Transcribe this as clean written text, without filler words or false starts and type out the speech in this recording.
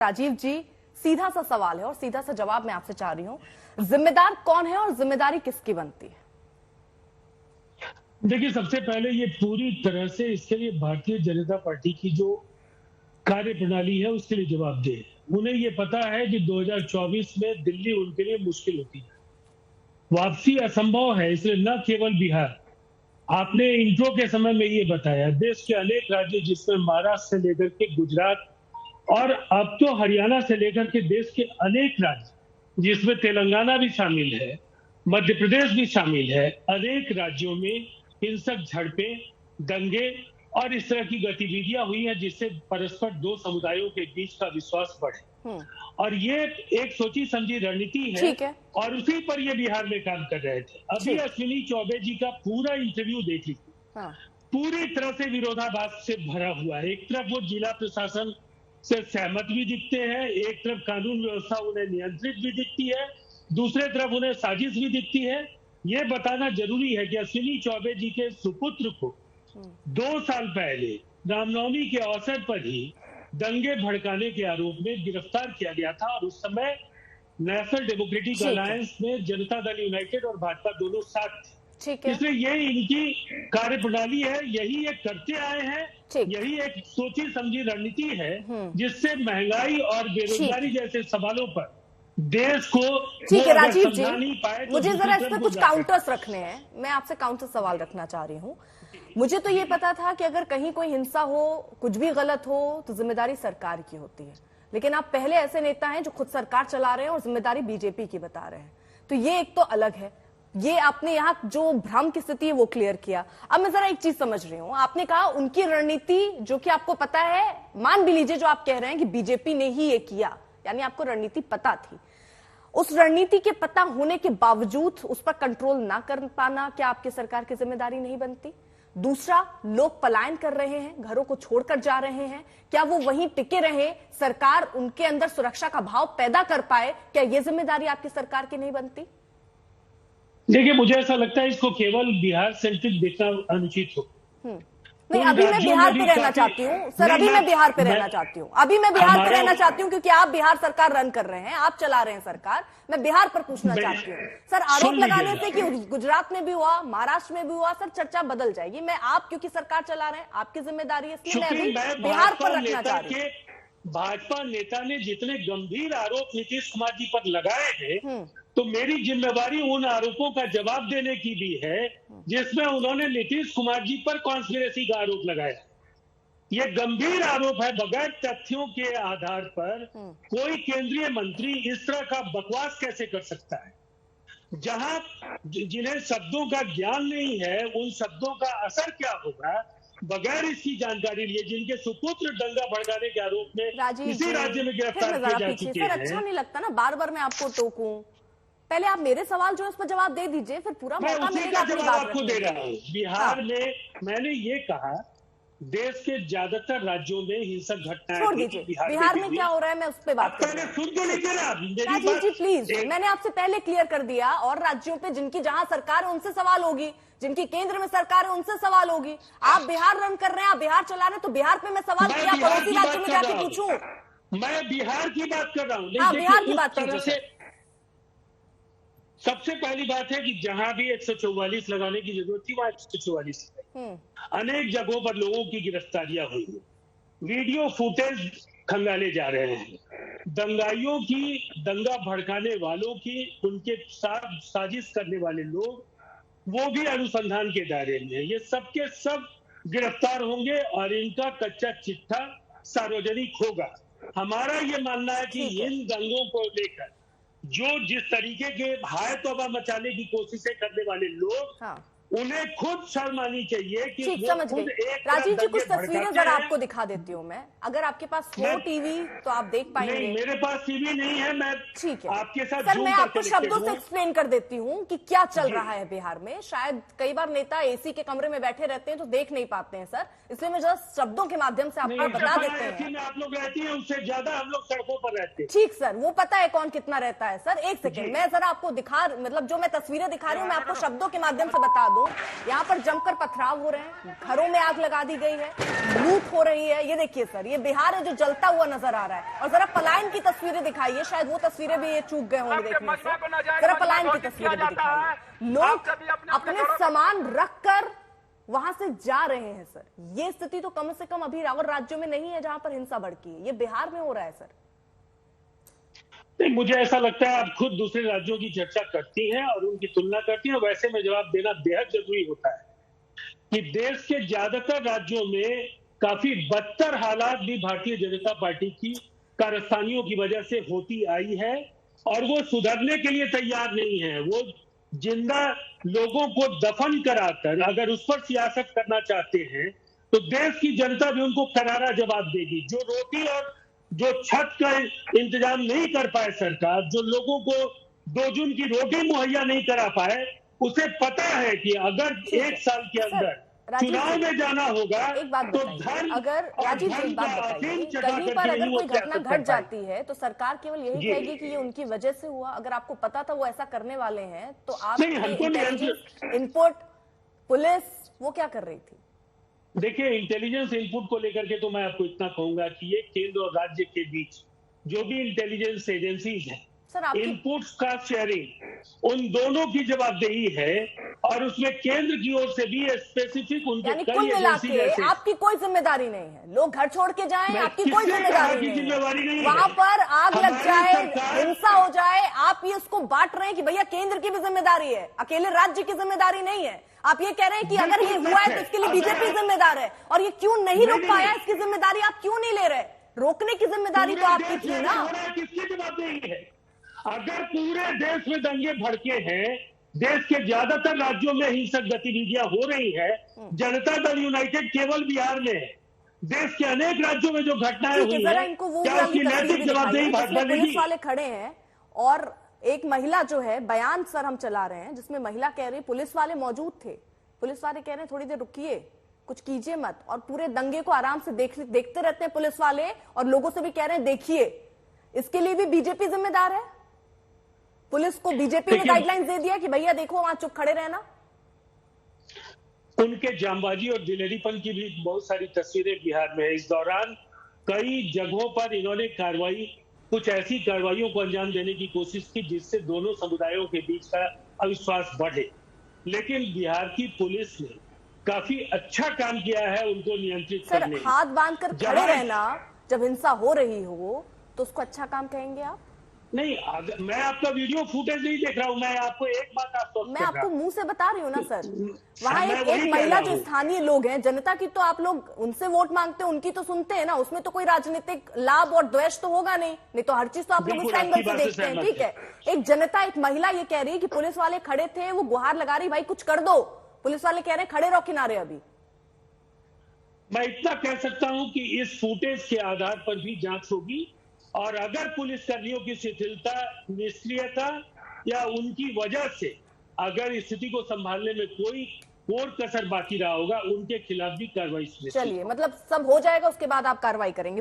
राजीव जी, सीधा सा सवाल है और सीधा सा जवाब मैं आपसे चाह रही हूं। जिम्मेदार कौन है और जिम्मेदारी किसकी बनती है? देखिए, सबसे पहले ये पूरी तरह से इसके लिए भारतीय जनता पार्टी की जो कार्य प्रणाली है उसके लिए जवाबदेह है। उन्हें ये पता है कि 2024 में दिल्ली उनके लिए मुश्किल होती है, वापसी असंभव है। इसलिए न केवल बिहार, आपने इंट्रो के समय में ये बताया, देश के अनेक राज्य जिसमें महाराष्ट्र से लेकर के गुजरात और अब तो हरियाणा से लेकर के देश के अनेक राज्य जिसमें तेलंगाना भी शामिल है, मध्य प्रदेश भी शामिल है, अनेक राज्यों में हिंसक झड़पें, दंगे और इस तरह की गतिविधियां हुई हैं जिससे परस्पर दो समुदायों के बीच का विश्वास बढ़े। और ये एक सोची समझी रणनीति है और उसी पर ये बिहार में काम कर रहे थे। अभी अश्विनी चौबे जी का पूरा इंटरव्यू देख लीजिए, पूरी तरह से विरोधाभास से भरा हुआ है। एक तरफ वो जिला प्रशासन से सहमत भी दिखते हैं, एक तरफ कानून व्यवस्था उन्हें नियंत्रित भी दिखती है, दूसरे तरफ उन्हें साजिश भी दिखती है। ये बताना जरूरी है कि अश्विनी चौबे जी के सुपुत्र को 2 साल पहले रामनवमी के अवसर पर ही दंगे भड़काने के आरोप में गिरफ्तार किया गया था और उस समय नेशनल डेमोक्रेटिक अलायंस में जनता दल यूनाइटेड और भाजपा दोनों साथ थे। इसलिए ये इनकी कार्य प्रणाली है, यही एक करते आए हैं, यही एक सोची समझी रणनीति है जिससे महंगाई और बेरोजगारी जैसे सवालों पर देश को ठीक है। राजीव जी, मुझे जरा इस पर कुछ काउंटर्स रखने हैं। मैं आपसे काउंटर सवाल रखना चाह रही हूँ। मुझे तो ये पता था कि अगर कहीं कोई हिंसा हो, कुछ भी गलत हो तो जिम्मेदारी सरकार की होती है, लेकिन आप पहले ऐसे नेता हैं जो खुद सरकार चला रहे हैं और जिम्मेदारी बीजेपी की बता रहे हैं, तो ये एक तो अलग है। ये आपने यहाँ जो भ्रम की स्थिति है वो क्लियर किया। अब मैं जरा एक चीज समझ रही हूँ, आपने कहा उनकी रणनीति जो कि आपको पता है, मान भी लीजिए जो आप कह रहे हैं कि बीजेपी ने ही ये किया, यानी आपको रणनीति पता थी, उस रणनीति के पता होने के बावजूद उस पर कंट्रोल ना कर पाना क्या आपकी सरकार की जिम्मेदारी नहीं बनती? दूसरा, लोग पलायन कर रहे हैं, घरों को छोड़कर जा रहे हैं, क्या वो वहीं टिके रहे, सरकार उनके अंदर सुरक्षा का भाव पैदा कर पाए, क्या ये जिम्मेदारी आपकी सरकार की नहीं बनती? देखिए, मुझे ऐसा लगता है इसको केवल बिहार सेंट्रिक देखना अनुचित हो। नहीं, अभी मैं बिहार पे रहना चाहती हूँ सर, अभी मैं बिहार पे रहना चाहती हूँ, अभी मैं बिहार पे रहना चाहती हूँ क्योंकि आप बिहार सरकार रन कर रहे हैं, आप चला रहे हैं सरकार। मैं बिहार पर पूछना चाहती हूँ सर, आरोप लगाने से कि गुजरात में भी हुआ, महाराष्ट्र में भी हुआ, सर चर्चा बदल जाएगी। मैं आप क्योंकि सरकार चला रहे हैं, आपकी जिम्मेदारी है, इसलिए मैं अभी बिहार पर रखना चाह रही हूँ। भाजपा नेता ने जितने गंभीर आरोप नीतीश कुमार जी पर लगाए हैं, तो मेरी जिम्मेवारी उन आरोपों का जवाब देने की भी है जिसमें उन्होंने नीतीश कुमार जी पर कॉन्स्पिरेसी का आरोप लगाया। ये गंभीर आरोप है। बगैर तथ्यों के आधार पर कोई केंद्रीय मंत्री इस तरह का बकवास कैसे कर सकता है? जहां जिन्हें शब्दों का ज्ञान नहीं है, उन शब्दों का असर क्या होगा बगैर इसकी जानकारी लिए, जिनके सुपुत्र दंगा भड़काने के आरोप में इसी राज्य में गिरफ्तार किए जा चुके हैं। अच्छा नहीं लगता ना बार बार मैं आपको टोकूं। पहले आप मेरे सवाल जो है उस पर जवाब दे दीजिए, फिर पूरा मौका मिलेगा अपनी बात आपको दे रहा हूँ। बिहार में मैंने ये कहा, देश के ज्यादातर राज्यों में हिंसक घटनाएं छोड़ दीजिए, बिहार में क्या हो रहा है मैं उस पर बात कर रही हूँ। राजीव जी प्लीज, मैंने आपसे पहले क्लियर कर दिया, और राज्यों पे जिनकी जहां सरकार है उनसे सवाल होगी, जिनकी केंद्र में सरकार है उनसे सवाल होगी। आप बिहार रन कर रहे हैं, आप बिहार चला रहे हैं, तो बिहार पे मैं सवाल किया पड़ोसी राज्य में जाके पूछूं? मैं बिहार की बात कर रहा हूँ। हाँ, बिहार की बात कीजिए। सबसे पहली बात है कि जहां भी 144 लगाने की जरूरत थी वहां 144 अनेक जगहों पर लोगों की गिरफ्तारियां हुई हैं, वीडियो फुटेज खंगाले जा रहे हैं, दंगाइयों की, दंगा भड़काने वालों की, उनके साथ साजिश करने वाले लोग वो भी अनुसंधान के दायरे में है। ये सबके सब गिरफ्तार होंगे और इनका कच्चा चिट्ठा सार्वजनिक होगा। हमारा ये मानना है कि इन दंगों को लेकर जो जिस तरीके के हाय तौबा मचाने की कोशिशें करने वाले लोग, उन्हें खुद शर्म आनी चाहिए कि ठीक, समझ गई। राजीव जी, कुछ तस्वीरें जरा आपको दिखा देती हूँ मैं, अगर आपके पास हो टीवी तो आप देख पाएंगे। नहीं, मेरे पास टीवी नहीं है। मैं ठीक है आपके साथ सर, मैं आपको शब्दों से एक्सप्लेन कर देती हूँ कि क्या चल रहा है बिहार में। शायद कई बार नेता एसी के कमरे में बैठे रहते हैं तो देख नहीं पाते हैं सर, इसलिए मैं जरा शब्दों के माध्यम से आपको बता देते हैं। आप लोग रहती है, उससे ज्यादा हम लोग सड़कों पर रहते हैं। ठीक सर, वो पता है कौन कितना रहता है। सर एक सेकेंड, मैं जरा आपको दिखा, मतलब जो मैं तस्वीरें दिखा रही हूँ मैं आपको शब्दों के माध्यम से बता दूं। दूं, यहाँ पर जमकर पथराव हो रहे हैं, घरों में आग लगा दी गई है, लूट हो रही है। ये देखिए सर, ये बिहार है जो जलता हुआ नजर आ रहा है। और जरा पलायन की तस्वीरें दिखाइए, शायद वो तस्वीरें भी ये चूक गए होंगे देखने से। जरा पलायन की तस्वीरें भी दिखाइए। लोग अपने सामान रखकर वहां से जा रहे हैं सर। ये स्थिति तो कम से कम अभी और राज्यों में नहीं है जहां पर हिंसा भड़की है, ये बिहार में हो रहा है सर। नहीं, मुझे ऐसा लगता है आप खुद दूसरे राज्यों की चर्चा करती हैं और उनकी तुलना करती हैं, वैसे में जवाब देना बेहद जरूरी होता है कि देश के ज्यादातर राज्यों में काफी बदतर हालात भी भारतीय जनता पार्टी की कारस्तानियों की वजह से होती आई है और वो सुधरने के लिए तैयार नहीं है। वो जिंदा लोगों को दफन कराकर अगर उस पर सियासत करना चाहते हैं तो देश की जनता भी उनको करारा जवाब देगी। जो रोटी और जो छत का इंतजाम नहीं कर पाए सरकार, जो लोगों को 2 जून की रोटी मुहैया नहीं करा पाए, उसे पता है कि अगर 1 साल के अंदर चुनाव में जाना होगा तो धर्म, अगर राजीव जी एक बात बताइए, कहीं पर अगर कोई घटना घट जाती है तो सरकार केवल यही कहेगी कि ये उनकी वजह से हुआ। अगर आपको पता था वो ऐसा करने वाले हैं तो आप इनपुट पुलिस वो क्या कर रही थी? देखिए, इंटेलिजेंस इनपुट को लेकर के तो मैं आपको इतना कहूंगा कि ये केंद्र और राज्य के बीच जो भी इंटेलिजेंस एजेंसीज है, इनपुट्स का शेयरिंग उन दोनों की जवाबदेही है और उसमें केंद्र की ओर से भी स्पेसिफिक उनके कुल मिला के आपकी कोई जिम्मेदारी नहीं है। लोग घर छोड़ के जाएं, आपकी कोई जिम्मेदारी नहीं है। वहां पर आग लग जाए, हिंसा हो जाए, आप ये उसको बांट रहे हैं कि भैया केंद्र की भी जिम्मेदारी है, अकेले राज्य की जिम्मेदारी नहीं है। आप ये कह रहे हैं कि अगर ये हुआ है तो इसके लिए बीजेपी जिम्मेदार है और ये क्यों नहीं रोक पाया, इसकी जिम्मेदारी आप क्यों नहीं ले रहे? रोकने की जिम्मेदारी तो आपकी थी ना। किसकी जवाबदेही है? अगर पूरे देश में दंगे भड़के हैं, देश के ज्यादातर राज्यों में हिंसक गतिविधियां हो रही है, जनता दल यूनाइटेड केवल बिहार में है, देश के अनेक राज्यों में जो घटनाएं हुई हैं, क्या उसकी नैतिक जवाबदेही भाजपा लेगी? पुलिस वाले खड़े हैं और एक महिला जो है, बयान सर हम चला रहे हैं जिसमें महिला कह रही, पुलिस वाले मौजूद थे, पुलिस वाले कह रहे हैं थोड़ी देर रुकिए, कुछ कीजिए मत, और पूरे दंगे को आराम से देखते रहते हैं पुलिस वाले और लोगों से भी कह रहे हैं देखिए। इसके लिए भी बीजेपी जिम्मेदार है? पुलिस को बीजेपी ने गाइडलाइंस दे दिया कि भैया देखो वहां चुप खड़े रहना। उनके जामबाजी और दिलेरीपन की भी बहुत सारी तस्वीरें बिहार में है। इस दौरान कई जगहों पर इन्होंने कुछ ऐसी कार्रवाइयों को अंजाम देने की कोशिश की जिससे दोनों समुदायों के बीच का अविश्वास बढ़े, लेकिन बिहार की पुलिस ने काफी अच्छा काम किया है उनको नियंत्रित करने। सर, हाथ बांधकर खड़े रहना जब हिंसा हो रही हो तो उसको अच्छा काम कहेंगे आप? नहीं, मैं आपका वीडियो फुटेज नहीं देख रहा हूं, मैं आपको एक बात मैं आपको मुंह से बता रही हूँ ना सर। वहाँ एक महिला जो स्थानीय लोग हैं, जनता की तो आप लोग उनसे वोट मांगते हैं, उनकी तो सुनते हैं ना, उसमें तो कोई राजनीतिक लाभ और द्वेष तो होगा नहीं तो हर चीज तो आप लोग उस एंगल से देखते हैं, ठीक है। एक जनता, एक महिला ये कह रही है कि पुलिस वाले खड़े थे, वो गुहार लगा रही भाई कुछ कर दो, पुलिस वाले कह रहे हैं खड़े रहो किनारे। अभी मैं इतना कह सकता हूं कि इस फुटेज के आधार पर भी जांच होगी और अगर पुलिस कर्मियों की शिथिलता, निष्क्रियता या उनकी वजह से अगर स्थिति को संभालने में कोई और कसर बाकी रहा होगा, उनके खिलाफ भी कार्रवाई। चलिए, मतलब सब हो जाएगा उसके बाद आप कार्रवाई करेंगे।